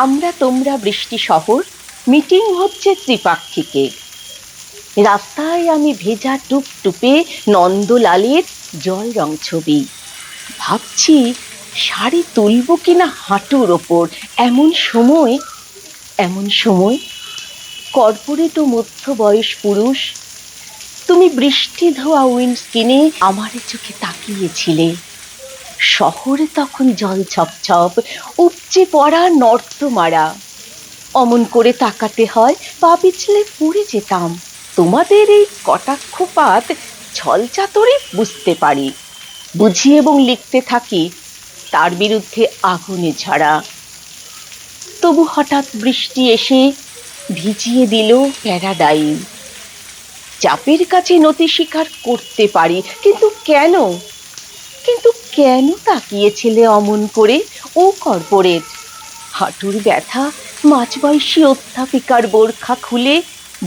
আমরা তোমরা বৃষ্টি শহর, মিটিং হচ্ছে ত্রিপাক্ষিকে। রাস্তায় আমি ভেজা টুপটুপে নন্দলালের জল রং ছবি। ভাবছি শাড়ি তুলব কিনা হাঁটুর ওপর। এমন সময় কর্পোরেট ও মধ্যবয়স পুরুষ, তুমি বৃষ্টি ধোয়া উইন্ডস্ক্রিনে আমার চোখে তাকিয়েছিলে। শহরে তখন জল ছপছপ, উপচে পড়া নর্দমারা। অমন করে তাকাতে হয়, পা পিছলে পড়ে যেতাম। তোমাদের এই কটাক্ষপাত ছলচাতুরি বুঝতে পারি, বুঝি এবং লিখতে থাকি তার বিরুদ্ধে আগুনে ঝরা। তবু হঠাৎ বৃষ্টি এসে ভিজিয়ে দিল প্যারাডাইম। চাপের কাছে নতি স্বীকার করতে পারি, কিন্তু কেন তাকিয়েছিলে অমন করে? ও কর্পোরেট। হাঁটুর ব্যথা মাঝবয়সী অধ্যাপিকার বোরখা খুলে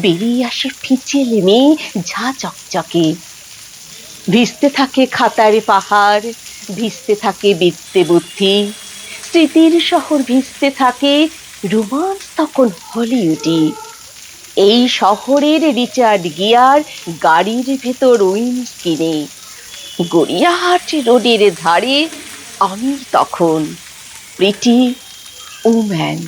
বেরিয়ে আসে ফিচেলে মেয়ে, ঝা চকচকে। ভিজতে থাকে খাতার পাহাড়, ভিজতে থাকে বৃত্তে বুদ্ধি, স্মৃতির শহর ভিজতে থাকে, রোমান্স তখন হলিউডি। এই শহরের রিচার্ড গিয়ার গাড়ির ভেতর উইন্ডস্ক্রিনে, গড়িয়াহাট রোডের ধারে আমি তখন প্রিটি ওম্যান।